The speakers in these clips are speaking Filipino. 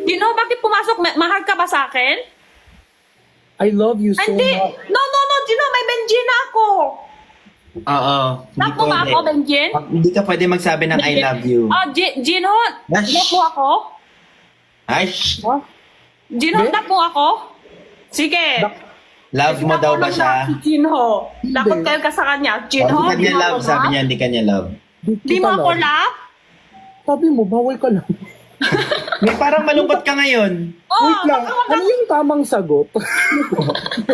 Gino, bakit pumasok? Mahal ka ba sa akin? I love you so Hindi. much. No, Gino, may Benjin ako. Oo. Hindi Love mo ba pwede. ako, Benjin? Hindi ka pwede magsabi ng I love you. Gino, Nash. love mo ako? Ay, Gino, Be? love mo ako? Sige. love mo daw ba siya? Si Gino. Dapat kayo ka sa kanya. Gino, Hindi kanya mo love, ako, sabi ha? niya hindi kanya love. Di mo ako love? Sabi mo, bawal ka lang. May parang malungkot ka ngayon. Oh, Wait lang, ano yung tamang sagot?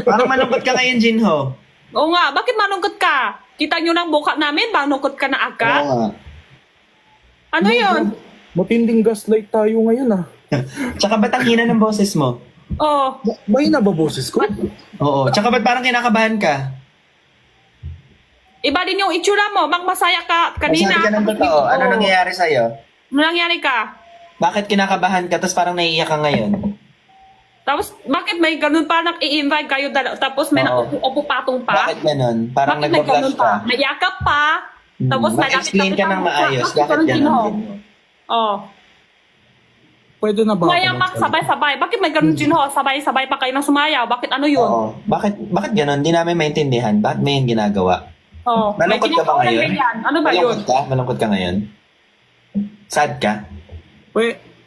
Parang malungkot ka ngayon, Jinho. Oo nga, bakit malungkot ka? Kita nyo ng buka namin, malungkot ka na agad? Oo nga. Ano yun? Matinding gaslight tayo ngayon ah. Tsaka ba't ang hina ng boses mo? Oh, May na ba boses ko? Oo. Tsaka ba't parang kinakabahan ka? iba din yung itsura mo. Magmasaya ka kanina. Masabi ka ng totoo. Ano Oo. nangyayari sa'yo? Ano nangyari ka? Bakit kinakabahan ka tapos parang naiiyak ka ngayon? Tapos, bakit may ganun pa i-invite kayo tapos may Oo. naupo patong pa? Bakit ganun? Parang Bakit may ganun nag-blush ka. pa? May yakap pa. Tapos may Mag-explain ka ng maayos. Bakit ganun? Oh. Pwede na ba ako Sumayaw pa, magsalita? sabay-sabay. Bakit may ganun Jinho? Sabay-sabay pa kayo ng sumayaw. Bakit ano yun? Oo. Bakit ganun? Di namin maintindihan. Bakit may yung ginagawa? Oh. Malungkot May ka ba ginagawa ngayon? ng ganyan. Ano ba yun? Malungkot ka? Malungkot ka ngayon? Sad ka?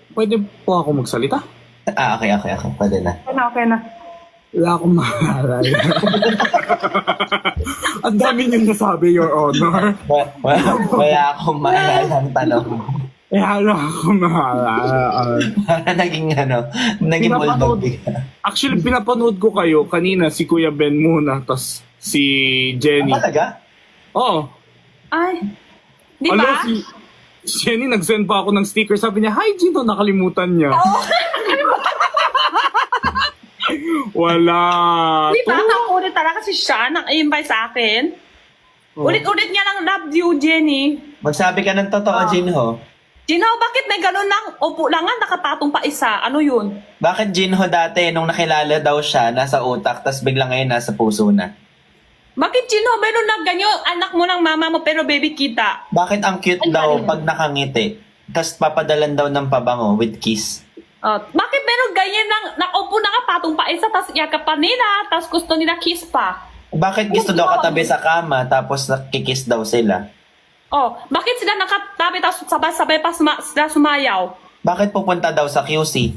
Pwede po ako magsalita? Ah, okay. Pwede na. Okay na. Wala akong mahalal. Ang dami niyong nasabi, Your Honor. Wala akong maalalang tanong. Wala akong mahalal. Parang naging bulldog ka. Actually, pinapanood ko kayo kanina, si Kuya Ben muna, tas si Jenny. Talaga? Oo. Ay. Di Alam, ba? si Jenny nag-send pa ako ng sticker. Sabi niya, hi Gino, nakalimutan niya. Wala. Di ba? Ulit talaga kasi siya nang i-invite sa akin. Oh. Ulit-ulit niya lang love you, Jenny. Magsabi ka ng totoo, Jinho. Gino, bakit may ganun lang? Upo lang nga, nakapatong pa isa. Ano yun? Bakit Jinho dati, nung nakilala daw siya, nasa utak, tas biglang ngayon nasa puso na? Bakit Gino, meron na ganyan, anak mo ng mama mo, pero baby kita. Bakit ang cute Ay, daw kanina. pag nakangiti, tas papadalan daw ng pabango with kiss? Bakit meron ganyan lang, nakaupo na nga, patong pa isa, tapos yakap pa nila, tapos gusto nila kiss pa. Bakit gusto daw katabi sa kama, tapos nakikiss daw sila? Bakit sila nakatabi, tapos sabay-sabay pa sila sumayaw? Bakit pupunta daw sa QC?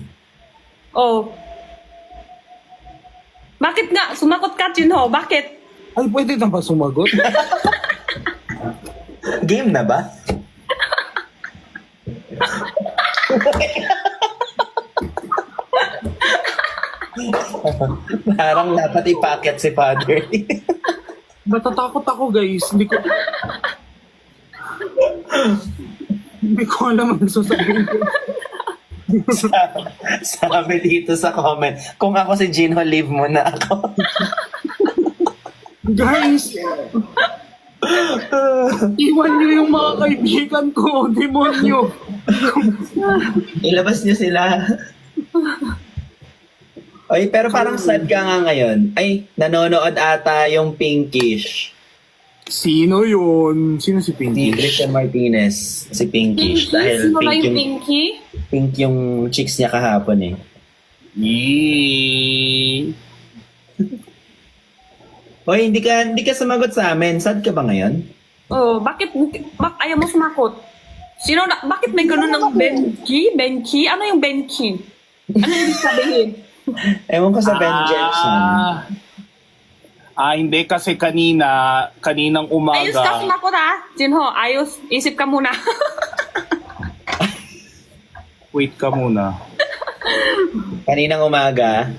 Bakit nga? Sumagot ka, Jinho. Bakit? Ay, pwede na ba sumagot? Game na ba? Parang dapat ipaket si Father. Natatakot ako, guys. Hindi ko alam ang sasabihin ko. Sabi dito sa comment, kung ako si Jinho, leave mo na ako. Guys! Iwan niyo yung mga kaibigan ko, demonyo. Ilabas niyo sila. Oy, pero parang sad ka nga ngayon. Ay, nanonood ata yung Pinkish. Sino yun? Sino si Si Pinky? Christian Martinez. Si Pinkish. Dahil Sino na pink yung yung, Pinky? pink yung chicks niya kahapon eh. Yee. Oy, hindi ka sumagot sa amin. Sad ka ba ngayon? Bakit ayaw mo sumakot? Bakit may ganun ng Benki? Benki? Ano yung Benki? Ano yung ibig sabihin? Ewan ko sa Ben Jensen. Hindi kasi kaninang Ayos ka umaga. sumakot ha? Jinho, ayos. Isip ka muna. Wait ka muna. Kaninang umaga.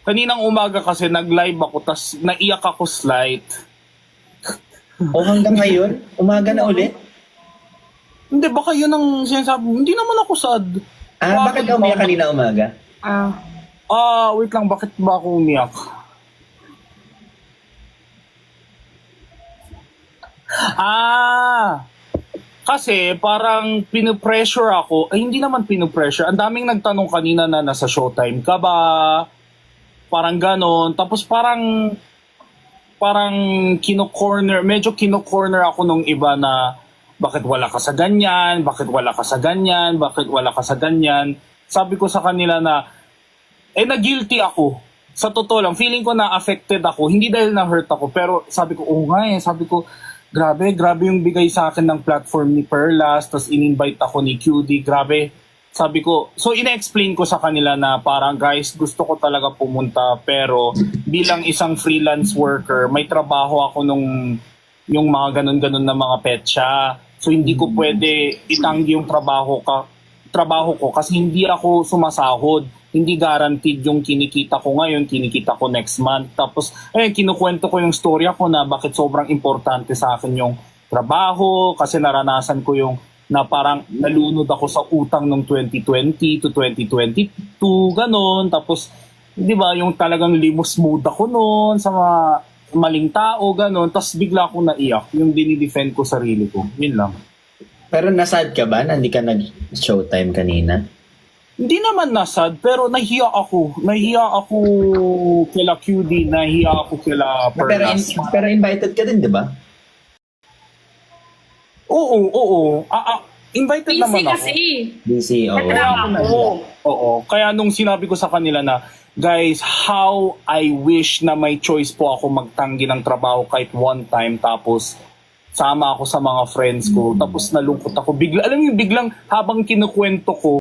Kaninang umaga kasi nag-live ako, tas naiyak ako slight. O hanggang ngayon? Umaga na ulit? Hindi, baka yun ang sinasabi. Hindi naman ako sad. Bakit ka umiyak kanina umaga? Wait lang, bakit ba ako umiyak? Kasi parang pinipressure ako. Ay, hindi naman pinipressure. Ang daming nagtanong kanina na nasa Showtime ka ba? Parang ganon. Tapos parang medyo kino-corner ako nung iba na bakit wala ka sa ganyan, bakit wala ka sa ganyan, bakit wala ka sa ganyan. Sabi ko sa kanila na, na-guilty ako. Sa totoo lang, feeling ko na affected ako. Hindi dahil na-hurt ako, pero sabi ko, sabi ko, grabe yung bigay sa akin ng platform ni Perlas, tapos in-invite ako ni QD, grabe. Sabi ko, so ina-explain ko sa kanila na parang guys, gusto ko talaga pumunta, pero bilang isang freelance worker, may trabaho ako yung mga ganun-ganun na mga petsa. So hindi ko pwede itanggi yung trabaho ko kasi hindi ako sumasahod. Hindi guaranteed yung kinikita ko ngayon, kinikita ko next month. Tapos, kinukwento ko yung storya ko na bakit sobrang importante sa akin yung trabaho kasi naranasan ko yung na parang nalunod ako sa utang ng 2020 to 2022, ganon. Tapos, di ba, yung talagang limos mood ako noon sa mga maling tao, ganon. Tapos bigla akong naiyak, yung dinidefend ko sarili ko. Yun lang. Pero nasad ka ba na hindi ka nag-showtime kanina? Hindi naman nasad, pero nahiya ako. Nahiya ako kila QD, nahiya ako kila Perlas. Pero invited ka din, di ba? Oo. Invited Busy naman ako. kasi. Busy, oo. Oo. Kaya nung sinabi ko sa kanila na, guys, how I wish na may choice po ako magtanggi ng trabaho kahit one time, tapos sama ako sa mga friends ko, tapos nalungkot ako. Alam mo, biglang habang kinukwento ko,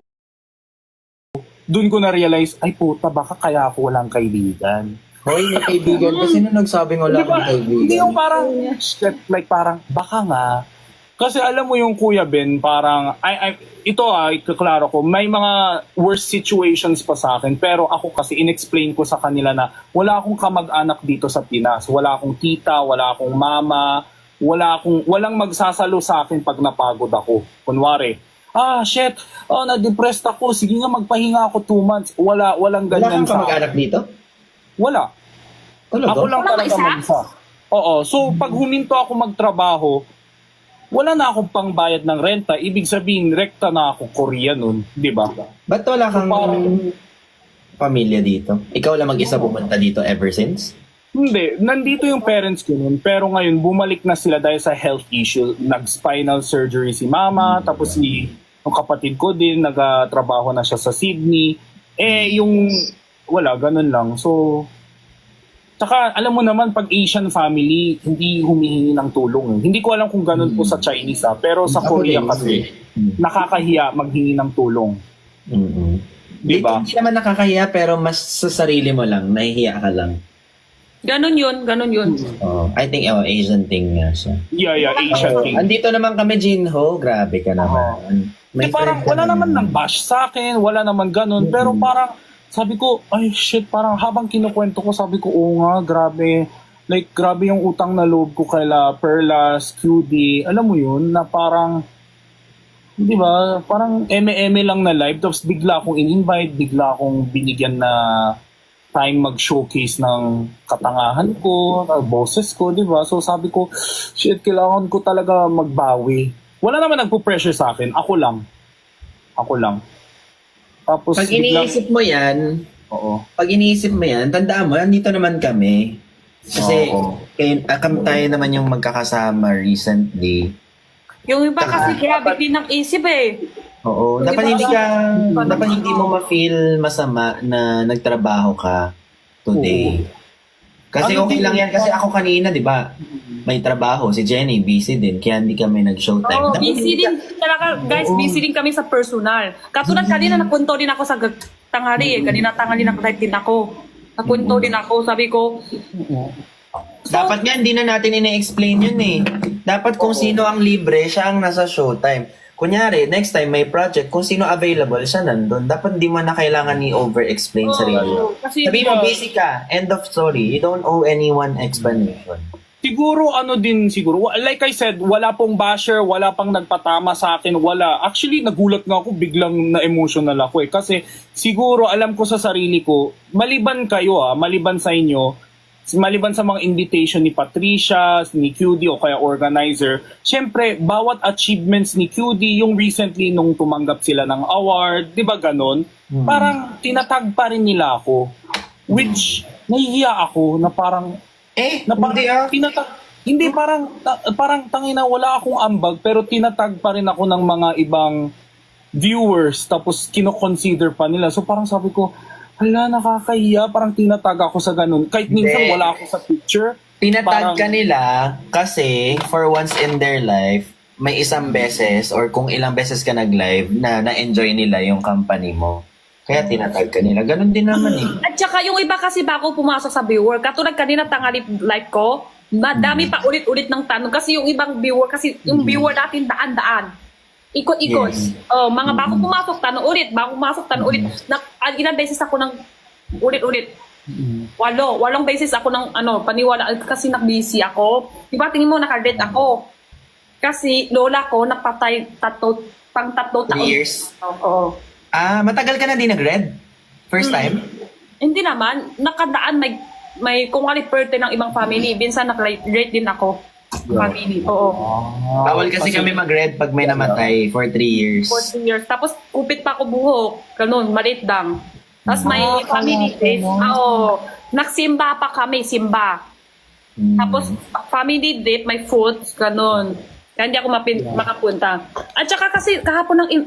doon ko na-realize, ay puta, baka kaya ako walang kaibigan. Hoy, may kaibigan. Kasi nung nagsabing wala kang kaibigan. Hindi yung parang, shit, like parang, baka nga. Kasi alam mo yung Kuya Ben, parang, ikaklaro ko, may mga worst situations pa sa akin, pero ako kasi inexplain ko sa kanila na wala akong kamag-anak dito sa Pinas. Wala akong tita, wala akong mama, walang magsasalo sa akin pag napagod ako. Kunwari, shit, na-depressed ako, sige nga magpahinga ako 2 months. Walang Wala ganyan kang sa akin. kamag-anak dito? Wala. Talaga? Ako lang Walang talaga isa? mag-isa. Oo. So, pag huminto ako magtrabaho, wala na akong pangbayad ng renta. Ibig sabihin, rekta na ako Korea nun. Di ba? Ba't wala kang Parang- pamilya dito? Ikaw lang mag-isa pumunta dito ever since? Hindi. Nandito yung parents ko nun. Pero ngayon, bumalik na sila dahil sa health issue. Nag-spinal surgery si mama. Tapos yung kapatid ko din, nag-trabaho na siya sa Sydney. Wala, ganun lang. So, tsaka alam mo naman, pag Asian family, hindi humihingi ng tulong. Hindi ko alam kung ganun po sa Chinese, pero sa Ako Korea din. kasi, nakakahiya maghingi ng tulong. Mm-hmm. Di ba? Hindi naman nakakahiya, pero mas sa sarili mo lang, nahihiya ka lang. Ganon yun. Oh, I think, Asian thing nga siya. Yeah, Asian thing. Andito naman kami, Jinho. Grabe ka naman. May Parang friend ka wala naman naman. ng bash sa akin, wala naman ganun. Pero parang, sabi ko, ay shit, parang habang kinukwento ko, sabi ko, oo nga, grabe. Like, grabe yung utang na loob ko kaila Perlas, QD. Alam mo yun, na parang, di ba, parang eme-eme lang na live. Tapos bigla akong in-invite, bigla akong binigyan na time mag-showcase ng katangahan ko, boses ko, di ba? So sabi ko, shit, kailangan ko talaga magbawi. Wala naman nagpo-pressure sa akin, ako lang. Tapos Pag iniisip mo yan, oo. tandaan mo, nandito naman kami. Kasi, Oo. kami tayo naman yung magkakasama recently. Yung iba kasi grabe din ang isip eh. Oo. Di ba? Dapat hindi mo ma-feel masama na nagtrabaho ka today. Kasi Ano okay din- lang yan. Kasi ako kanina, di ba, may trabaho. Si Jenny, busy din. Kaya hindi kami nag-showtime. Oo, Dapat busy hindi din. Talaga, guys, busy din kami sa personal. Katulad kanina, nakunto din ako sa tanghali eh. Kanina tanghali nag-type din ako. Nakunto din ako. Sabi ko, Dapat nga, hindi na natin ina-explain yun eh. Dapat kung sino ang libre, siya ang nasa showtime. Kunyari, next time may project, kung sino available, siya nandun. Dapat di mo na kailangan i-over-explain sarili. kasi Sabihin mo, busy ka. End of story. You don't owe anyone explanation. Siguro like I said, wala pong basher, wala pang nagpatama sa akin, wala. Actually, nagulat nga ako, biglang na-emotional ako eh. Kasi siguro alam ko sa sarili ko, maliban sa inyo, maliban sa mga invitation ni Patricia, ni QD o kaya organizer, syempre, bawat achievements ni QD, yung recently nung tumanggap sila ng award, di ba ganon? Parang tinatag pa rin nila ako. Which, nahihiya ako na parang, Hindi ah. Hindi, parang tangina, wala akong ambag, pero tinatag pa rin ako ng mga ibang viewers, tapos kino-consider pa nila. So parang sabi ko, hala, nakakahiya, parang tinatag ako sa ganun. Kahit minsan Hindi. wala ako sa picture. Tinatag Parang- ka nila kasi for once in their life, may isang beses or kung ilang beses ka nag-live na na-enjoy nila yung company mo. Kaya tinatag ka nila. Ganun din naman eh. At saka yung iba kasi bago pumasok sa viewer, katulad kanina tanghali live ko, madami pa ulit-ulit ng tanong kasi yung ibang viewer, kasi yung viewer natin daan-daan. Ikot-ikot. Yes. Mga bago pumasok, tanong ulit. Bago pumasok, tanong ulit. Ilang beses ako ng ulit-ulit. Walong beses ako ng paniwala kasi busy ako. Diba tingin mo naka-red ako? Kasi lola ko napatay pang 3 taon. 3 years. Oo. Ah, matagal ka na di nag-red? First time? Hindi naman, nakadaan may kung ano birthday ng ibang family, minsan naka-rate din ako. Family, oo. Bawal kasi kami mag-red pag may namatay for 3 years. 14 years. Tapos kupit pa ako buhok. Ganun, maliit lang. Tapos may family days. Oo. Nagsimba pa kami, simba. Tapos family date, may food, ganun. Kaya hindi ako makapunta. At saka kasi kahapon ng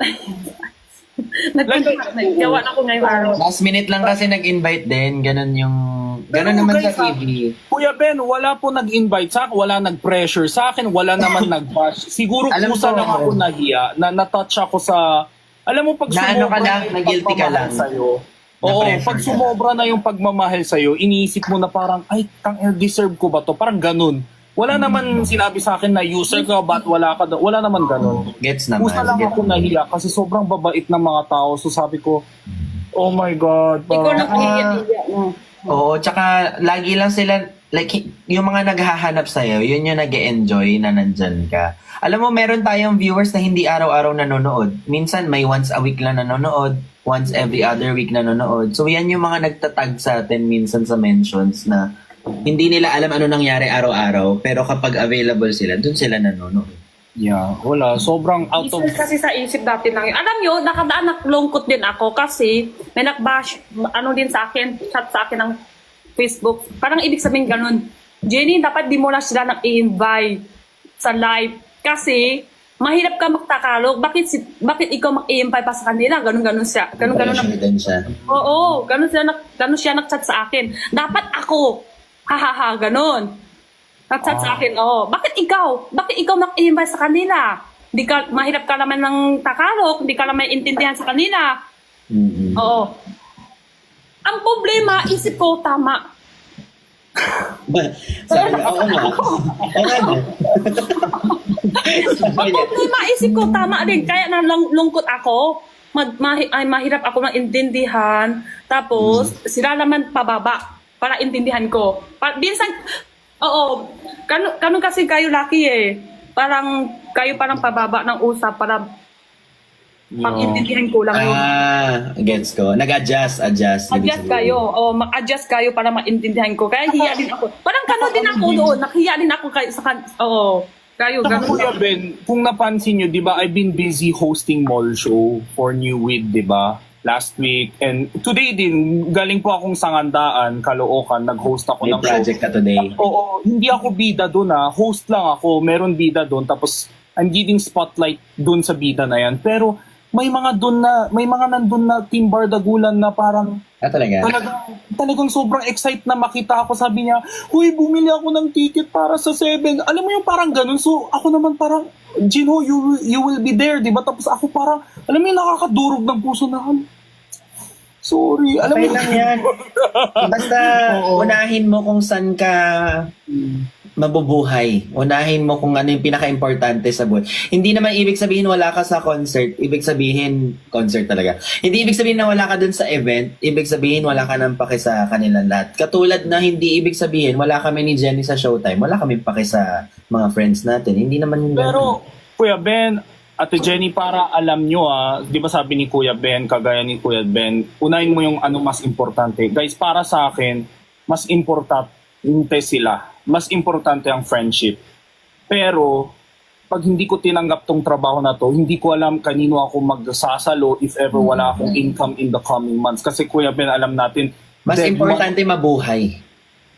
gawa na ako ngayong araw. Last minute lang kasi nag-invite din. Ganun Pero naman guys, sa TV. Kuya Ben, wala po nag-invite sa akin, wala nag-pressure sa akin, wala naman nag-bash. Siguro Alam kusa ko, lang ako nahiya, na na-touch ako sa, alam mo, pag Na ano ka sumobra lang, yung na guilty ka pagmamahal lang. sa'yo. Oo, Na-pressure pag ka. sumobra na yung pagmamahal sa'yo, iniisip mo na parang, ay, deserve ko ba to? Parang ganun. Wala naman sinabi sa akin na user ka, ba't wala ka? Wala naman ganun. Gets naman. Kusa lang Gets ako nahiya kasi sobrang babait ng mga tao. So sabi ko, oh my God. Ikaw parang- lang kahiya-hiya mo. Oo, tsaka lagi lang sila, like, yung mga naghahanap sa'yo, yun yung nag-e-enjoy na nandyan ka. Alam mo, meron tayong viewers na hindi araw-araw nanonood. Minsan, may once a week lang nanonood, once every other week nanonood. So, yan yung mga nagtatag sa atin minsan sa mentions na hindi nila alam ano nangyari araw-araw, pero kapag available sila, dun sila nanonood. Yeah, wala. Sobrang out of... Isip kasi sa isip natin lang yun. Alam nyo, nakadaan naklungkot din ako kasi may nakbash, din sa akin, chat sa akin ng Facebook. Parang ibig sabihin ganun, Jenny, dapat di mo na sila nag-i-invite sa live kasi mahirap ka magtagalog. Bakit ikaw mag-i-invite pa sa kanila? Ganun siya. Ganun Pressure din siya. Oo, ganun siya nag-chat sa akin. Dapat ako. Hahaha, ganun. Nag-chat sa akin, bakit ikaw mag-invite sa kanila? Mahirap ka naman ng Tagalog, hindi ka naman intindihan sa kanila. Mm-mm. Oo. Ang problema, isip ko, tama. Sabi, oo nga. Ang problema, isip ko, tama din. Kaya lungkot ako. Mahirap ako maintindihan. Tapos, sila naman pababa para intindihan ko. Minsan, ganun kasi kayo laki eh. Parang kayo parang pababa ng usap para pag-intindihan ko lang yun. Gets ko. Nag-adjust. Adjust kayo. Mag-adjust kayo para maintindihan ko. Kaya hiya din ako. Parang ganun din ako doon. Nakhiya din ako kayo, Saka ganun. Kuya Ben, kung napansin nyo, di ba, I've been busy hosting mall show for New Weed, di ba? Last week. And today din, galing po akong Sangandaan, Caloocan, nag-host ako May ng project ka today. Oo, hindi ako bida doon host lang ako, meron bida doon, tapos I'm giving spotlight doon sa bida na yan. Pero may mga nandun na Team Bardagulan na parang Talaga? talagang sobrang excited na makita ako. Sabi niya, huy, bumili ako ng ticket para sa 7. Alam mo yung parang ganun. So ako naman parang, Gino, you will be there, di ba? Tapos ako parang, alam mo yung nakakadurog ng puso na, sorry. Alam mo Okay lang yan. Basta unahin mo kung saan ka mabubuhay. Unahin mo kung ano yung pinaka-importante sa buhay. Hindi naman ibig sabihin wala ka sa concert. Ibig sabihin, concert talaga. Hindi ibig sabihin na wala ka dun sa event. Ibig sabihin wala ka nang pake sa kanilang lahat. Katulad na hindi ibig sabihin wala kami ni Jenny sa Showtime. Wala kami pake sa mga friends natin. Hindi naman yung Pero, Kuya Ben, Ate Jenny, para alam nyo di ba sabi ni Kuya Ben, kagaya ni Kuya Ben, unahin mo yung ano mas importante. Guys, para sa akin, mas importante sila. Mas importante ang friendship. Pero, pag hindi ko tinanggap tong trabaho na to, hindi ko alam kanino ako magsasalo if ever wala akong income in the coming months. Kasi Kuya Ben, alam natin, mas dead importante mabuhay.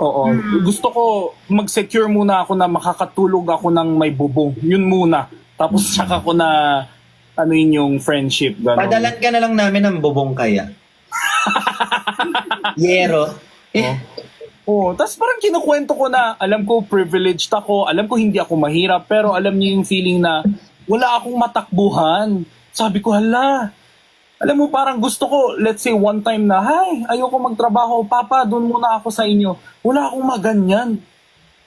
Oo. Gusto ko mag-secure muna ako na makakatulog ako ng may bubong. Yun muna. Tapos tsaka ko na ano yun yung friendship. Ganun. Padalan ka na lang namin ng bubong kaya. Yero. Oo. Tapos parang kinukwento ko na alam ko privileged ako, alam ko hindi ako mahirap, pero alam niyo yung feeling na wala akong matakbuhan. Sabi ko, hala, alam mo, parang gusto ko, let's say one time na, hay, ayoko magtrabaho, papa, doon muna ako sa inyo. Wala akong maganyan.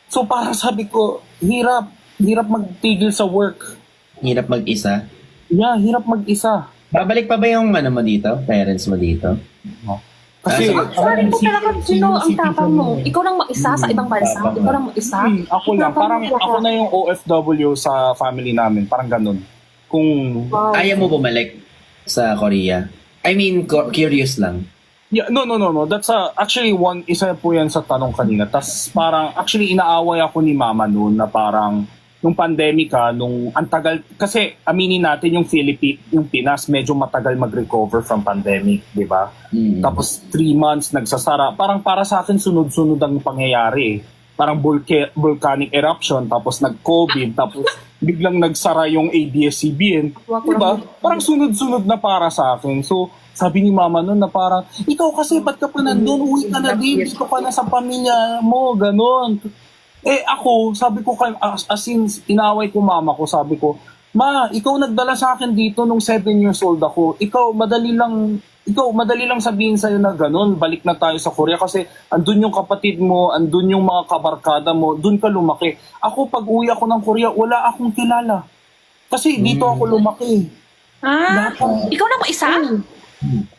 So parang sabi ko, hirap magtigil sa work. Hirap mag-isa. Yeah, hirap mag-isa. Babalik pa ba yung ano mo dito? Parents mo dito? Kasi, Sorry ko talaga, sino ang tapang mo? Ikaw lang mag-isa sa ibang bansa? Ikaw lang mag-isa? ako lang, parang ako na yung OFW sa family namin, parang ganun. Kung, Ayaw mo bumalik sa Korea? I mean, curious lang. yeah, no. That's actually isa po yan sa tanong kanina. Tas parang, actually inaaway ako ni mama noon na parang, nung pandemika, nung antagal, kasi aminin natin yung yung Pinas, medyo matagal mag-recover from pandemic, di ba? Tapos 3 months nagsasara. Parang para sa akin, sunod-sunod ang pangyayari. Parang volcanic eruption, tapos nag-COVID, tapos biglang nagsara yung ABS-CBN. Di ba? Parang sunod-sunod na para sa akin. So, sabi ni mama noon na parang, ikaw kasi ba't ka pa nandun? Uwi ka na din, dito ka na sa pamilya mo, ganon. Eh ako, sabi ko, as in, inaway ko mama ko, sabi ko, ma, ikaw nagdala sa akin dito nung 7 years old ako. Ikaw, madali lang sabihin sa'yo na ganun, balik na tayo sa Korea kasi andun yung kapatid mo, andun yung mga kabarkada mo, dun ka lumaki. Ako, pag uwi ako ng Korea, wala akong kilala. Kasi dito ako lumaki. Ikaw lang mag-isa?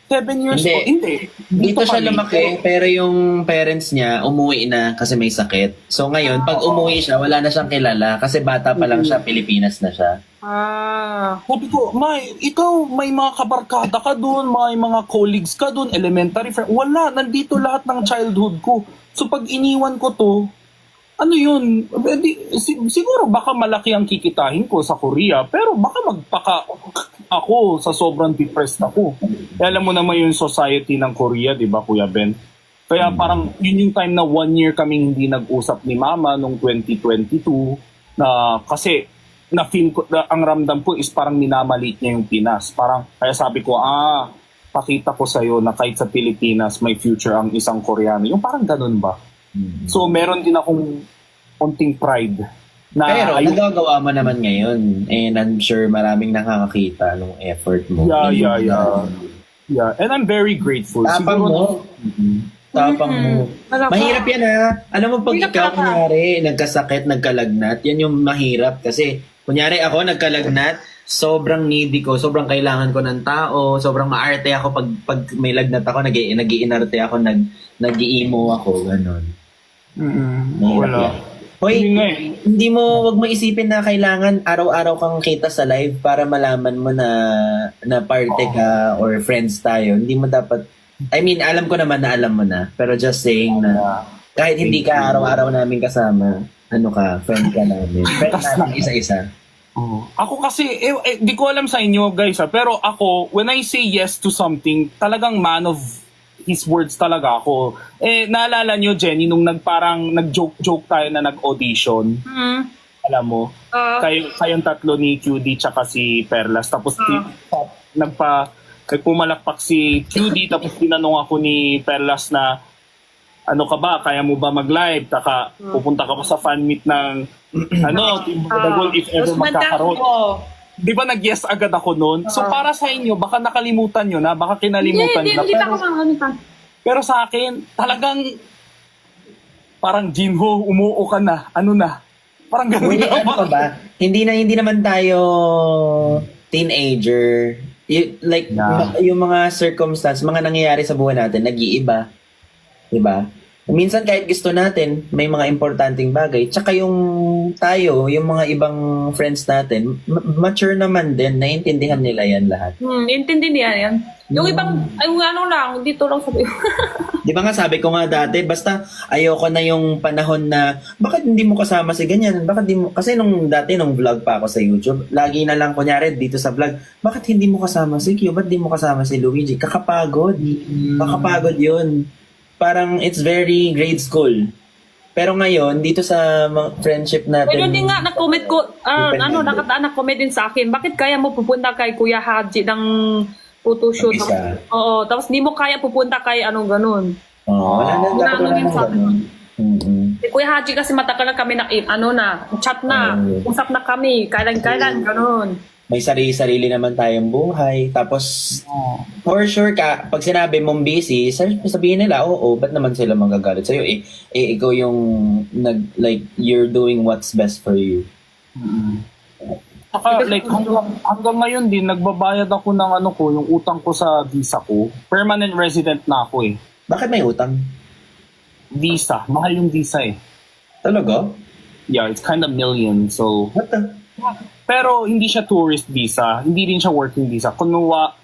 7 years old? Hindi. Dito siya kami. lumaki, pero yung parents niya umuwi na kasi may sakit. So ngayon, pag umuwi siya, wala na siyang kilala kasi bata pa lang siya, Pilipinas na siya. Sabi ko, ikaw may mga kabarkada ka doon, may mga colleagues ka doon, elementary friend. Wala, nandito lahat ng childhood ko. So pag iniwan ko to, ano yun, siguro baka malaki ang kikitahin ko sa Korea, pero baka magpaka ako sa sobrang depressed ako. Alam mo naman yung society ng Korea, di ba, Kuya Ben? Kaya parang yun yung time na 1 year kaming hindi nag-usap ni Mama nung 2022 na kasi na-feel ko, ang ramdam ko is parang minamalit niya yung Pinas. Parang, kaya sabi ko, pakita ko sa'yo na kahit sa Pilipinas may future ang isang Koreano. Yung parang ganun ba? So meron din akong konting pride na Pero nagagawa mo naman ngayon and I'm sure maraming nakakakita ng effort mo. Yeah, and I'm very grateful. Tapang mo. Tapang mo. Mahirap yan Alam mo pag Mahirap ikaw talaga. kunyari nagkasakit, nagkalagnat, yan yung mahirap kasi kunyari ako nagkalagnat, sobrang needy ko, sobrang kailangan ko ng tao, sobrang maarte ako pag may lagnat ako, nag-iinarte ako, nag-iimo ako, ganun. Mahirap Wala. yan. Hoy, Yun nga eh. hindi mo, wag mo isipin na kailangan araw-araw kang kita sa live para malaman mo na parte ka or friends tayo. Hindi mo dapat, I mean, alam ko naman na alam mo na, pero just saying na kahit hindi ka araw-araw namin kasama, friend ka namin. Friend namin isa-isa. Ako kasi, di ko alam sa inyo guys pero ako, when I say yes to something, talagang man of his words talaga ako. Naalala nyo, Jenny, nung nag-joke tayo na nag-audition, alam mo, kayong tatlo ni QD tsaka si Perlas, tapos pumalakpak si QD, tapos tinanong ako ni Perlas na, ano ka ba, kaya mo ba mag-live? Taka, pupunta ka pa sa fan meet ng, Team Badagol if ever magkakaroon. Di ba nag-yes agad ako noon? So para sa inyo, baka nakalimutan nyo na, baka kinalimutan na. Hindi pa ako makakalimutan. Pero sa akin, talagang parang Jinho, umuo ka na. Ano na? Parang gano'n Wait, na. ano pa ba? Hindi naman tayo teenager. Yung mga circumstance, mga nangyayari sa buhay natin, nag-iiba. Diba? Minsan kahit gusto natin, may mga importanteng bagay. Tsaka yung tayo, yung mga ibang friends natin, mature naman din, naiintindihan nila yan lahat. Intindi niya yan. Yung ibang, dito lang sabi ko. Di ba nga sabi ko nga dati, basta ayoko na yung panahon na, bakit hindi mo kasama si ganyan? Bakit di mo, kasi nung vlog pa ako sa YouTube, lagi na lang kunyari dito sa vlog, bakit hindi mo kasama si Q? Ba't di mo kasama si Luigi? Kakapagod. Kakapagod yun. Parang it's very grade school. Pero ngayon, dito sa friendship natin... Pero hindi nga na-comment ko, Depende. nakataan na-comment din sa akin, bakit kaya mo pupunta kay Kuya Haji ng photoshoot? Mag-isa. Oo, tapos hindi mo kaya pupunta kay anong ganun. Wala na, Wala dapat wala din na sa akin. ganun. Mm-mm. Si Kuya Haji kasi matagal na kami chat na, usap na kami, kailan, ganun. May sarili-sarili naman tayong buhay. Tapos, for sure ka, pag sinabi mong busy, sabihin nila, oo, ba't naman sila magagalit sa'yo? Ikaw yung, you're doing what's best for you. Saka like hanggang ngayon din nagbabayad ako ng yung utang ko sa visa ko. Permanent resident na ako eh. Bakit may utang? Visa, mahal yung visa eh. Talaga? Yeah, it's kind of million. So, What the? pero hindi siya tourist visa, hindi rin siya working visa.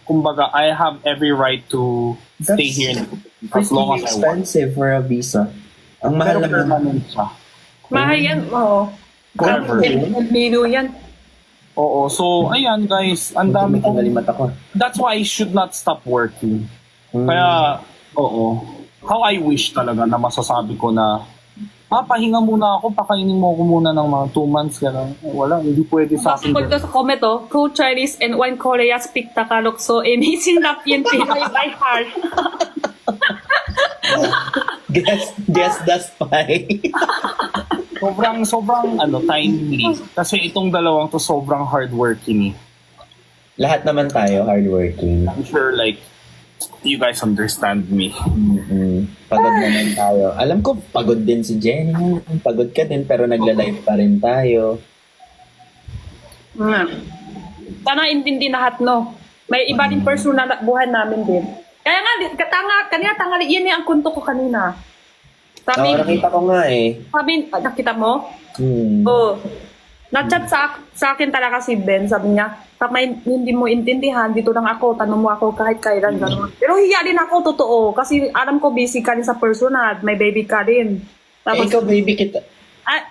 Kumbaga, I have every right to stay That's here as long Pretty as I want. expensive for a visa. Ang mahal Pero naman. permanent siya. Mahal yan, oo. Forever. Milo yan. Oo, so ayan guys, ang dami ko. Tanggalin mata ko. That's why I should not stop working. Hmm. Kaya, oo. How I wish talaga na masasabi ko na, pahinga muna ako, pakainin mo ako muna ng mga 2 months. Gano'n. Wala, hindi pwede sa akin. Bakit ko sa comment cool Chinese and one Korea speak Tagalog so amazing rap yan Pinoy by heart. Guess that's fine. sobrang timely. Kasi itong dalawang to sobrang hardworking eh. Lahat naman tayo hardworking. I'm sure like, you guys understand me. Pagod naman tayo. Alam ko, pagod din si Jenny. Pagod ka din, pero nagla-live pa rin tayo. Sana intindi lahat, no? May iba din personal na buhay namin din. Kaya nga, kanina tangali, yan yung kunto ko kanina. Sabi, Nakita ko nga eh. nakita mo? Hmm. Oo. Na-chat sa akin talaga si Ben, sabi niya, pag may hindi mo intindihan, dito lang ako, tanong mo ako kahit kailan, gano'n. Pero hiya din ako, totoo, kasi alam ko busy ka rin sa personal, may baby ka din. Eh, ikaw, baby kita. Ah,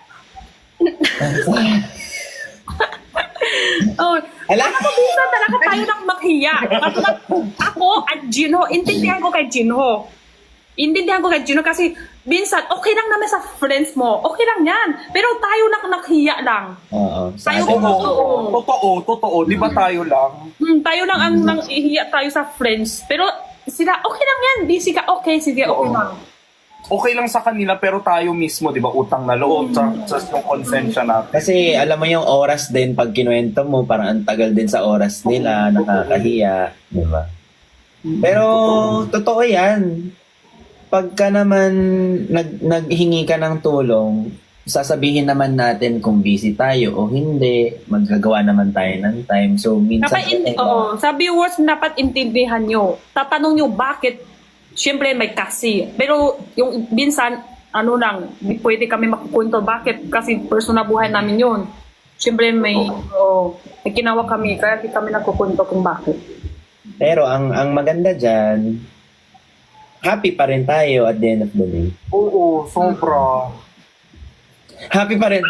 oh, Ala? minsan talaga tayo nang maghiya. Katulad ako at Jinho, intindihan ko kay Jinho. Intindihan ko kay Jinho kasi minsan, okay lang naman sa friends mo. Okay lang yan. Pero tayo naghiya lang. Oo. Sa Tayo atin, Totoo. Di ba tayo lang? Tayo lang ang nanghihiya tayo sa friends. Pero sila, okay lang yan. Busy ka, okay. Sige, okay lang. Okay lang sa kanila pero tayo mismo, di ba, utang na loob sa yung konsensya natin. Kasi alam mo yung oras din pag kinuwento mo, parang ang tagal din sa oras nila, nakakahiya, di ba? Pero totoo yan. Pagka naman naghingi ka ng tulong, sasabihin naman natin kung busy tayo o hindi, maggagawa naman tayo ng time. So minsan Sa viewers, dapat intindihan nyo. Tatanong nyo bakit. Siyempre may kasi. Pero yung minsan, di pwede kami makupunto. Bakit? Kasi personal buhay namin yun. Siyempre may ginawa kami. Kaya di kami nagkupunto kung bakit. Pero ang maganda dyan, happy pa rin tayo at the end of the day. Oo, sobra. Happy pa rin,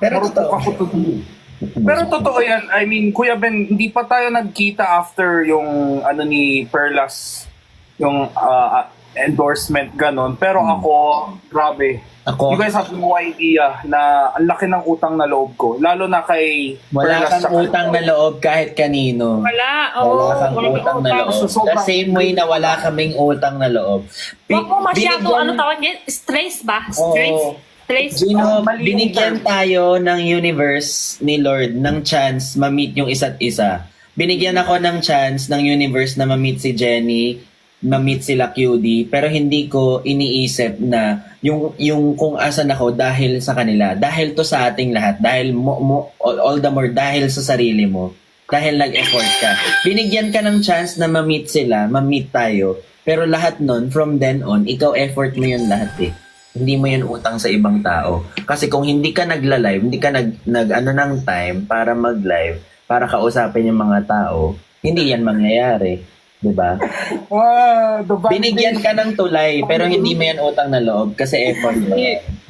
pero totoo. Ako pero totoo yan. I mean, Kuya Ben, hindi pa tayo nagkita after yung ni Perlas, yung endorsement ganon. Pero ako, grabe. You guys have no idea na ang laki ng utang na loob ko. Lalo na kay Wala Perlas. kang utang na loob kahit kanino. Wala. Wala kang utang na loob. Sobrang- The same way na wala kaming utang na loob. Huwag mo masyado, Binigyan- tawag yan? Stress ba? Oo. Stress. Gino, mali yung binigyan tayo ng universe ni Lord ng chance ma-meet yung isa't isa. Binigyan ako ng chance ng universe na ma-meet si Jenny, ma-meet sila QD, pero hindi ko iniisip na yung kung asan ako dahil sa kanila. Dahil to sa ating lahat. Dahil all the more dahil sa sarili mo. Dahil nag-effort ka. Binigyan ka ng chance na ma-meet sila, ma-meet tayo. Pero lahat nun, from then on, ikaw effort mo yun lahat eh. Hindi mo yun utang sa ibang tao. Kasi kung hindi ka nagla-live, hindi ka ng time para mag-live, para kausapin yung mga tao, hindi yan mangyayari. Diba? Binigyan ka ng tulay, pero hindi mo yan utang na loob kasi effort mo.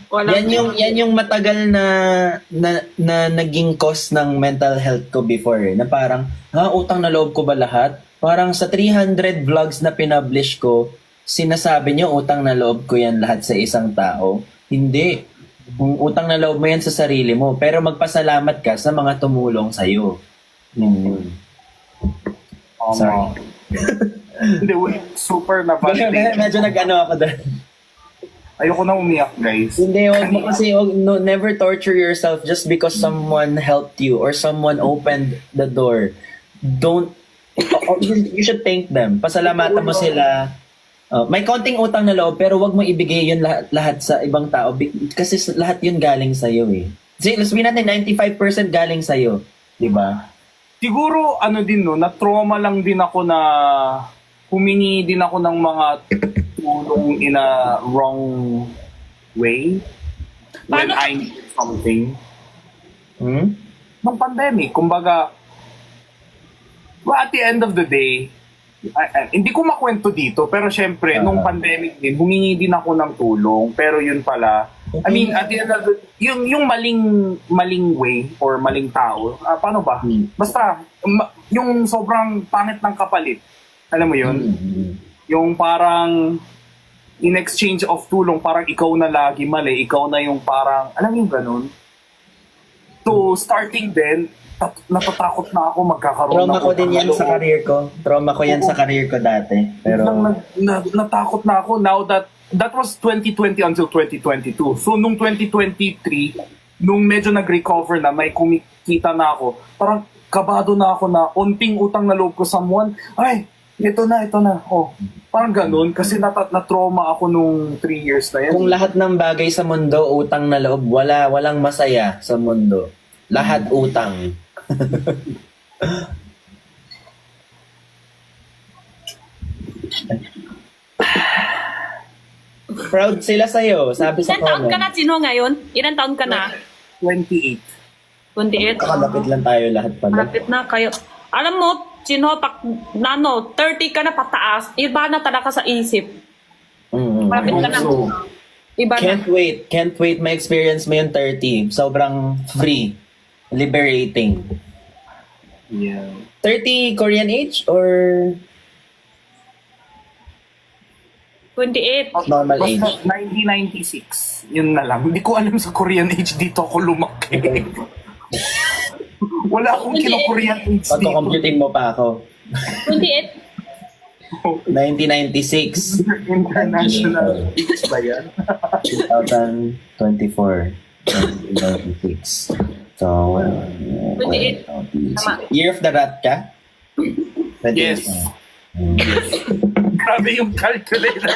Wala. Yan yung matagal na naging cause ng mental health ko before. Na parang, utang na loob ko ba lahat? Parang sa 300 vlogs na pinublish ko, sinasabi nyo, utang na loob ko yan lahat sa isang tao. Hindi. Kung utang na loob mo yan sa sarili mo, pero magpasalamat ka sa mga tumulong sa'yo. Yun. Sorry. Hindi, wait. Super na Medyo nag-ano ako doon. Ayoko na umiyak, guys. Hindi, wag mo kasi, never torture yourself just because someone helped you or someone opened the door. Don't, you should thank them. Pasalamatan mo sila. May konting utang na loob pero wag mo ibigay yun lahat sa ibang tao kasi lahat yun galing sa'yo eh. Let's be natin 95% galing sa'yo. Diba? Siguro, ano din, no, na-trauma lang din ako na humingi din ako ng mga tulong in a wrong way when Paano? I need something. Hmm? Nung pandemic, kumbaga, well, at the end of the day, hindi ko makwento dito, pero syempre, nung pandemic din, humingi din ako ng tulong, pero yun pala, I mean, at the end of the, yung maling way or maling tao, paano ba? Basta, yung sobrang pangit ng kapalit, alam mo yun? Yung parang, in exchange of tulong, parang ikaw na lagi mali, ikaw na yung parang, alam mo yung ganun? So, starting then, natatakot na ako magkakaroon Trauma ko din yan sa career ko. Trauma ko yan sa career ko dati. Pero natakot na ako now that was 2020 until 2022. So nung 2023, nung medyo nag-recover na, may kumikita na ako, parang kabado na ako na unting utang na loob ko someone, ay, ito na. Oh, parang ganun kasi na-trauma ako nung 3 years na yan. kung lahat ng bagay sa mundo utang na loob, walang masaya sa mundo. Lahat utang. Proud sila sa'yo, sabi sa Ilan taon ka comment. na, Chino, ngayon? Ilan taon ka na? 28. 28? Kalapit lang tayo lahat pala. Malapit na kayo. Alam mo, Chino, pag 30 ka na pataas, iba na talaga sa isip. Malapit ka na. So, Iba na. Can't wait ma-experience mo yung 30. Sobrang free. Liberating. yeah. 30 Korean age or 28. normal age? Basta 1996. Yun na lang. Hindi ko alam sa Korean age dito ako lumaki. Wala akong kino-Korean age dito. Pagko-computing mo pa ako. 28. 1996. International age ba yan? 2024. 2096. So, 28. Tama. Year of the Rat ka? Yes. Grabe yung calculator.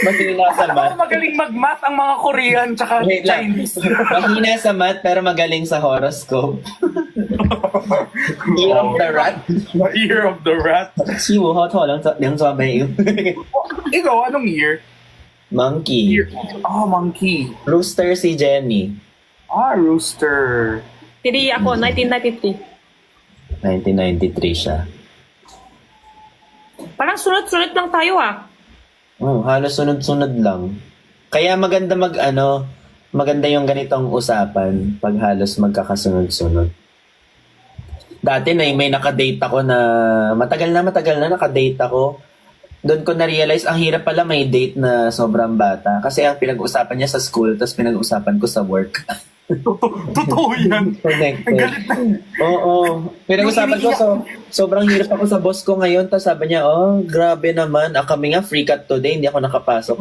Mahina sa math. Magaling mag-math ang mga Korean tsaka Wait lang. Chinese. Mahina sa math pero magaling sa horoscope. Year of the Rat. Year of the Rat. 15号lang sa yung sa may Ikaw, anong year? Monkey. Oh, monkey. Rooster si Jenny. Rooster. Tiri ako, 1993. 1993 siya. Parang sunod-sunod lang tayo ah. Halos sunod-sunod lang. Kaya maganda maganda yung ganitong usapan pag halos magkakasunod-sunod. Dati may nakadate ako na matagal na nakadate ako. Doon ko na-realize, ang hirap pala may date na sobrang bata. Kasi ang pinag-uusapan niya sa school, tapos pinag-uusapan ko sa work. Totoo yan. Connected. Galit na. Oo. Pinag-usapan ko, sobrang hirap ako sa boss ko ngayon. Tapos sabi niya, grabe naman. Kami nga, free cut today, hindi ako nakapasok.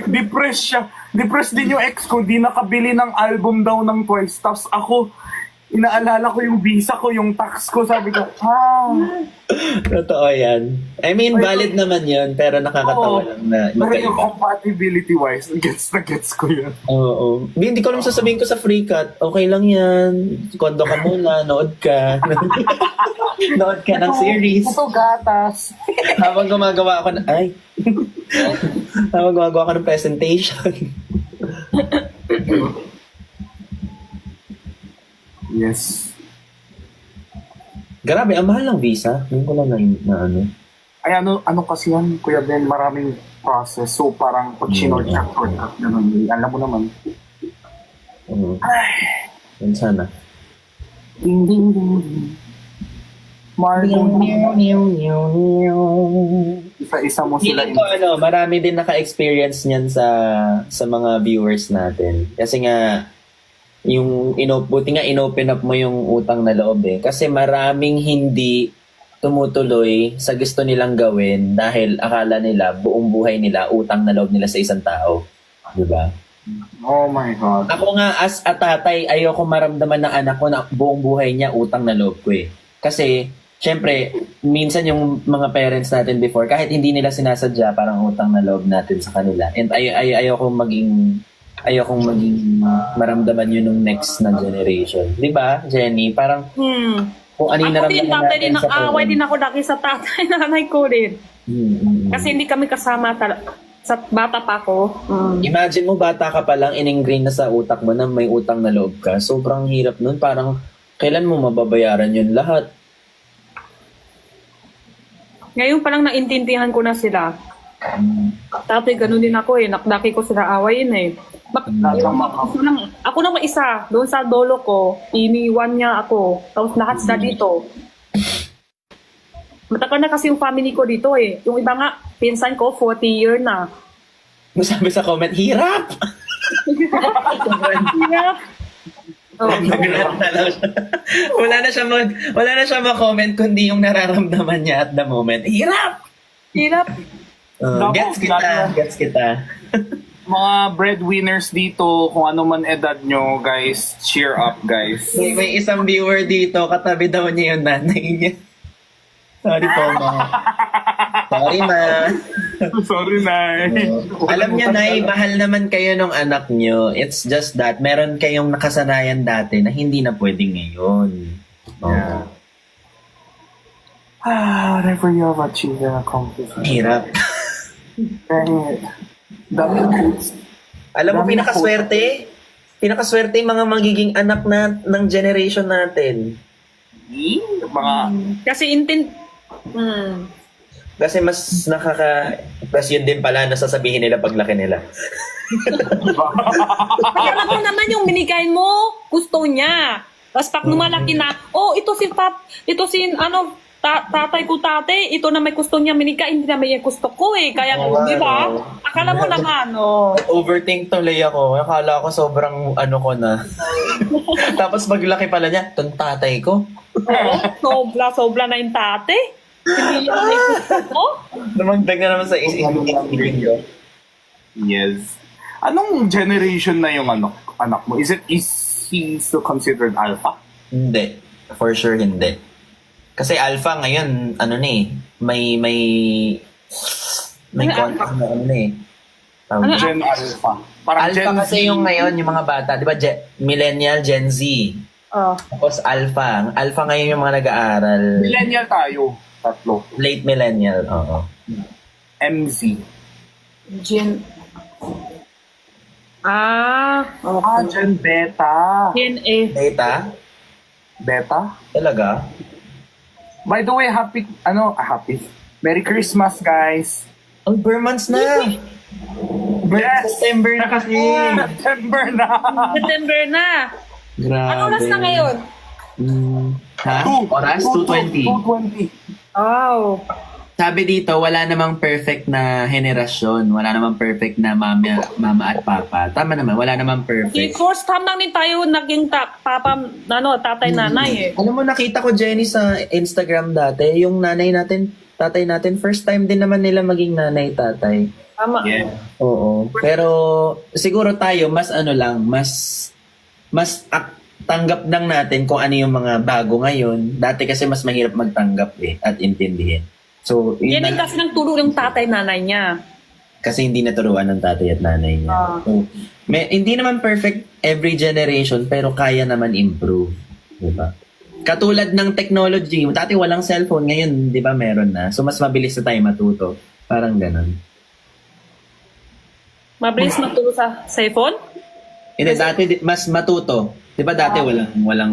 Depressed siya. Depressed din yung ex ko. Di nakabili ng album daw ng Twice. Tapos ako, inaalala ko yung visa ko, yung tax ko. Sabi ko, Totoo yan. I mean, valid naman yun, pero nakakatawa lang na Pero yung magkaiba. compatibility-wise, gets ko yun. Oo. Hindi ko lang sasabihin ko sa free cut, okay lang yan. Kondo ka muna, nood ka. Nood ka ng series. Ito gatas. Habang gumagawa ako habang gumagawa ako ng presentation. Yes. Grabe, ang mahal ng visa. Ngayon ko lang na ano. Ay, ano kasi yan, Kuya Ben, maraming process. So, parang pag shortcut, ganun. Alam mo naman. Yan sana. Ding, ding, ding, ding. Marco, isa-isa mo sila. Feeling ko marami din naka-experience niyan sa mga viewers natin. Kasi nga buti nga inopen up mo yung utang na loob eh. Kasi maraming hindi tumutuloy sa gusto nilang gawin dahil akala nila buong buhay nila utang na loob nila sa isang tao. 'Di ba? Oh my God. Ako nga as a tatay, ayoko maramdaman ng anak ko na buong buhay niya utang na loob ko eh. Kasi syempre, minsan yung mga parents natin before, kahit hindi nila sinasadya, parang utang na loob natin sa kanila. And ayokong maging maramdaman yun nung next na generation. Di ba, Jenny? Parang kung ano yung Ako din, naramdaman tatay din, natin sa away din ako lagi sa tatay, nanay ko din. Kasi hindi kami kasama sa bata pa ako. Imagine mo, bata ka pa lang, in-ingrain na sa utak mo na may utang na loob ka. Sobrang hirap nun. Parang, kailan mo mababayaran yun lahat? Ngayon pa lang naintindihan ko na sila. Dati ganun din ako eh. Nakdaki ko sila awayin eh. Ako naman isa. Doon sa dolo ko, iniwan niya ako. Tapos lahat sila dito. Matagal na kasi yung family ko dito eh. Yung iba nga, pinsan ko, 40 year na. Sabi sa comment, hirap! Yeah. Oh. wala na siya mag-comment kundi yung nararamdaman niya at the moment. Hirap! Hirap. Gets kita. Mga breadwinners dito, kung ano man edad nyo, guys, cheer up, guys. May isang viewer dito, katabi daw niya yung nanay niya. Sorry po, ma. Sorry, ma. Sorry, Nay. Alam niyo, Nay, mahal naman kayo ng anak niyo. It's just that, meron kayong nakasanayan dati na hindi na pwedeng ngayon. Yeah. Whatever you have achieved and accomplished. Hirap. Alam mo, pinakaswerte yung mga magiging anak ng generation natin. Mga... Kasi mas kasi yun din pala nasasabihin nila paglaki nila. Kaya alam mo naman yung binigay mo, gusto niya. Tapos pag lumalaki na, tatay ko ito na may gusto niya binigay, hindi na may gusto ko eh. Kaya, di ba? Akala mo naman, Overthink tuloy ako. Akala ko sobrang ko na. Tapos maglaki pala niya, itong tatay ko. Sobra na yung tate. Hindi yan may gusto ko. Namagdag na naman sa isipin ko. Yes. Anong generation na yung anak mo? Is he still considered alpha? Hindi. For sure, hindi. Kasi alpha ngayon, may contact na Gen alpha. Parang alpha Gen Z. kasi yung ngayon, yung mga bata, di ba, millennial, Gen Z. Tapos alpha. Alpha ngayon yung mga nag-aaral. Millennial tayo. Tatlo. Late millennial, oo. MZ. Gen... okay. Gen Beta. Gen A. Beta? Talaga? By the way, happy. Merry Christmas, guys. Ang bare months na! Yes! September na kasi! September na! September na. Grabe. Ano oras na ngayon? Oras? 2:20. 2:20. Wow. Sabi dito, wala namang perfect na henerasyon. Wala namang perfect na mama at papa. Tama naman, wala namang perfect. First time lang din tayo naging tatay, nanay eh. Alam mo, nakita ko, Jenny, sa Instagram dati, yung tatay natin, first time din naman nila maging nanay, tatay. Tama. Yeah. Oo. Pero, siguro tayo, mas tanggap lang natin kung ano yung mga bago ngayon. Dati kasi mas mahirap magtanggap at intindihin. So, Yan din kasi ng turo ng tatay-nanay niya. Kasi hindi naturuan ng tatay at nanay niya. So, hindi naman perfect every generation, pero kaya naman improve. Diba? Katulad ng technology, dati walang cellphone, ngayon, di ba, meron na. So, mas mabilis na tayo matuto. Parang ganun. Mabilis matulog sa cellphone? Hindi, dati mas matuto. Di ba dati walang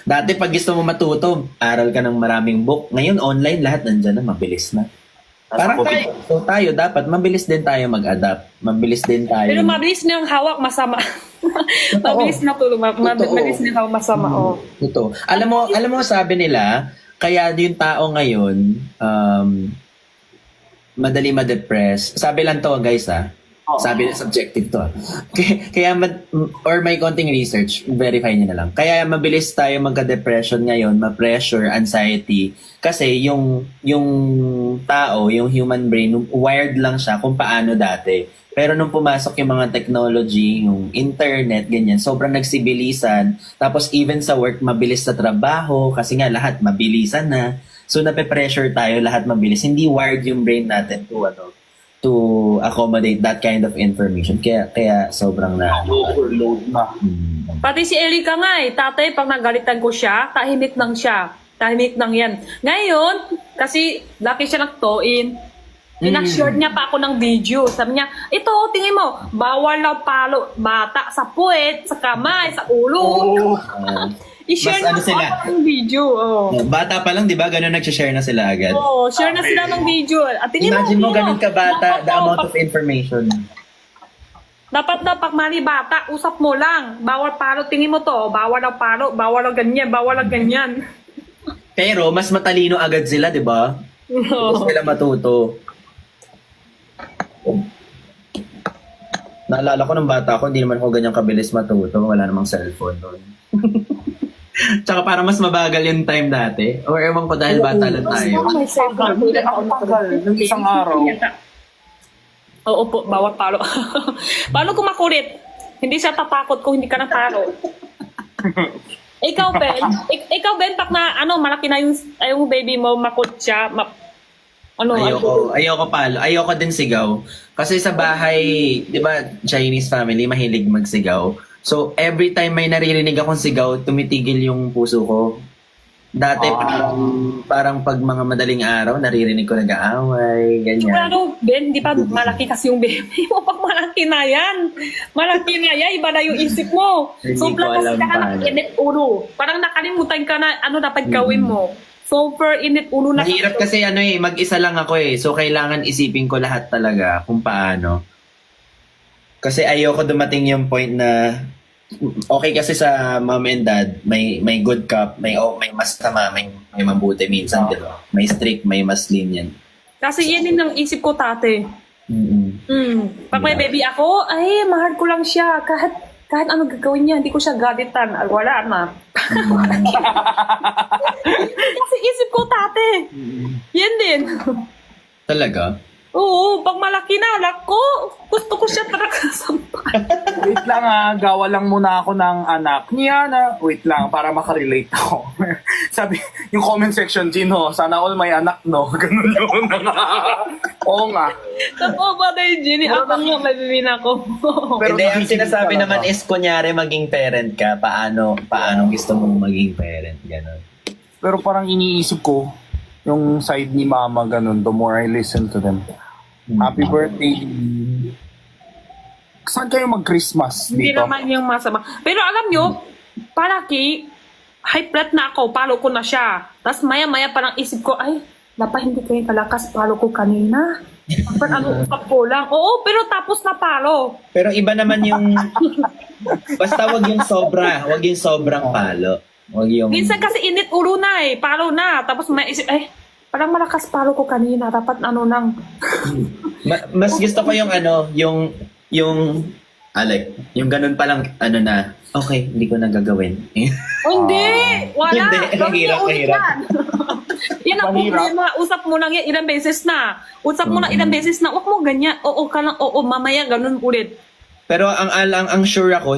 Dati pag gusto mo matuto, aral ka ng maraming book. Ngayon, online, lahat nandyan na, mabilis na. Parang tayo dapat, mabilis din tayo mag-adapt. Mabilis din tayo. Pero mabilis niyang hawak, masama. Mabilis na tulog, mabilis niyang hawak, masama. Totoo. Alam mo, sabi nila, kaya yung tao ngayon, madali ma-depress. Sabi lang to, guys, Sabi subjective to. Kaya or may konting research, verify niyo na lang. Kaya mabilis tayo magka-depression ngayon, ma-pressure, anxiety. Kasi yung tao, yung human brain, wired lang siya kung paano dati. Pero nung pumasok yung mga technology, yung internet, ganyan, sobrang nagsibilisan. Tapos even sa work, mabilis sa trabaho kasi nga lahat mabilisan na. So nape-pressure tayo, lahat mabilis. Hindi wired yung brain natin to accommodate that kind of information. Kaya sobrang Overload na. Pati si Erika nga tatay, pag nagalitan ko siya, tahimik lang siya. Tahimik lang yan. Ngayon, kasi laki siya nagtoin, pinag-share niya pa ako ng video. Sabi niya, ito, tingin mo, bawal na palo bata sa puwet, sa kamay, sa ulo. I-share Mas na sila? ako ng video. Bata pa lang, di ba? Ganun nag-share na sila agad. Share na sila ng video. At tingin Imagine mo, tingin ganun ka bata, the amount dapat of information. Dapat na pag mali bata, usap mo lang. Bawal palo, tingin mo to. Bawal na palo, bawal na ganyan, bawal na ganyan. Pero mas matalino agad sila, di ba? Gusto sila matuto. Naalala ko nung bata ako, hindi naman ako ganyang kabilis matuto. Wala namang cellphone noon. Tsaka para mas mabagal yung time dati. Or ewan ko dahil bata lang tayo. May cellphone. Hindi ako tagal. Nung isang araw. Oo po, bawal palo. Paano kung makulit? Hindi siya tatakot kung hindi ka natalo. Ikaw, Ben, pag na, malaki na yung baby mo, makut siya, Ayoko palo. Ayoko din sigaw. Kasi sa bahay, di ba, Chinese family, mahilig magsigaw. So, every time may naririnig akong sigaw, tumitigil yung puso ko. Dati, parang pag mga madaling araw, naririnig ko nag-aaway, ganyan. Pero, Ben, di ba malaki kasi yung baby mo? Pag malaki na yan, iba na yung isip mo. Hindi Sobrang ko kasi alam ka paano. na init ulo. Parang nakalimutan ka na dapat gawin mo. Super init ulo na. Mahirap kasi mag-isa lang ako So, kailangan isipin ko lahat talaga kung paano. Kasi ayoko dumating yung point na okay kasi sa mom and dad, may good cop, may mas tama, may mabuti minsan, di ba? May strict, may mas lenient. Kasi yan din ang isip ko, tate. Pag may baby ako, ay, mahal ko lang siya. Kahit ano gagawin niya, hindi ko siya galitan. Ay, wala na. Kasi isip ko, tate. Yan din. Talaga? Oo, pag malaki na, anak ko, gusto ko siya talaga sampal. Wait lang gawa lang muna ako ng anak niya na, wait lang, para makarelate ako. Sabi, yung comment section, Gino, sana all may anak, no? Ganun yun. Oo nga. Tapos ba na yung Jenny, ako nga, may baby na ako. Pero Hindi, ang nakikinig sinasabi talaga. naman is, kunyari maging parent ka, paano gusto mong maging parent, gano'n. Pero parang iniisip ko, yung side ni mama, ganun, the more I listen to them. Happy birthday. Saan kayo mag-Christmas Hindi dito? naman yung masama. Pero alam nyo, palaki, high blood na ako, palo ko na siya. Tapos maya-maya parang isip ko, ay, dapat hindi kayo kalakas, palo ko kanina. Parang usap ko lang. Oo, pero tapos na palo. Pero iba naman yung, basta wag yung sobrang palo. Wag yung, Minsan kasi init ulo na palo na. Tapos may isip, parang malakas palo ko kanina, dapat nang. mas gusto ko yung yung ganun palang, na, okay, hindi ko na gagawin. Hindi! Wala! Hindi, Huwag niyo hirap. ulit yan. Yan ang Mahirap. problema. Usap mo lang yan ilang beses na. Usap mo na ilang beses na. Huwag mo ganyan. Oo ka lang. Oo, mamaya ganun ulit. Pero ang sure ako,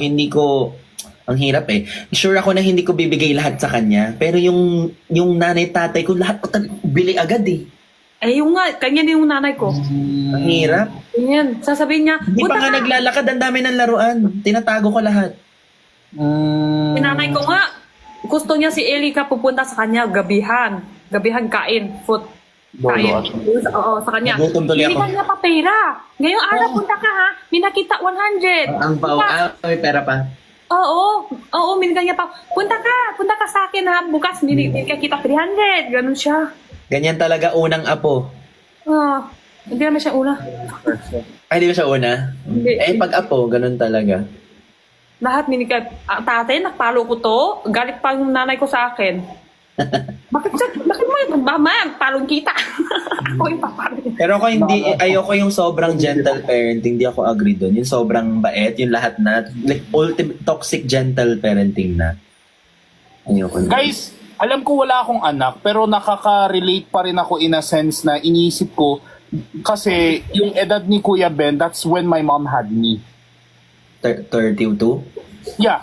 ang hirap Sure ako na hindi ko bibigay lahat sa kanya. Pero yung nanay tatay ko, lahat bili agad Yung nga, kanya din yung nanay ko. Ang hirap. Yan, sasabihin niya, Hindi pa punta nga ka. naglalakad, ang dami ng laruan. Tinatago ko lahat. Yung nanay ko nga, gusto niya si Elika pupunta sa kanya gabihan. Gabihan kain, food. Kain. Oo, sa kanya. Nagutom tuloy Hindi ako. kanya pa pera. Ngayong araw, punta ka ha. May nakita 100. Ang may pera pa. Oo, minigyan niya pa. Punta ka sa akin ha. Bukas, binigyan kita 300. Ganun siya. Ganyan talaga unang apo. Hindi naman siya una. Ay, di ba siya una? Hindi. Pag apo, ganun talaga. Lahat minigay. Tatay, nakpalo ko to. Galit pa yung nanay ko sa akin. Bakit mo yung mama, palong kita. Ako yung papalong. Pero ako hindi, ayoko yung sobrang gentle parenting, hindi ako agree doon. Yung sobrang bait, yung lahat na, like ultimate toxic gentle parenting na. Ayoko na. Guys, alam ko wala akong anak, pero nakaka-relate pa rin ako in a sense na iniisip ko, kasi yung edad ni Kuya Ben, that's when my mom had me. 32? Yeah,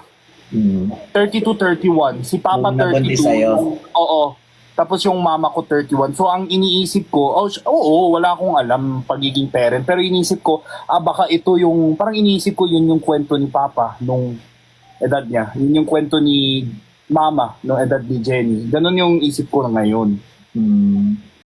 Hmm. 32, 31. Si Papa Nung nabuntis 32. sa'yo. Oo. Tapos yung mama ko 31. So ang iniisip ko, oo, wala akong alam pagiging parent. Pero iniisip ko, baka ito yung, parang iniisip ko yun yung kwento ni Papa nung edad niya. Yun yung kwento ni Mama nung edad ni Jenny. Ganon yung isip ko na ngayon. Hmm.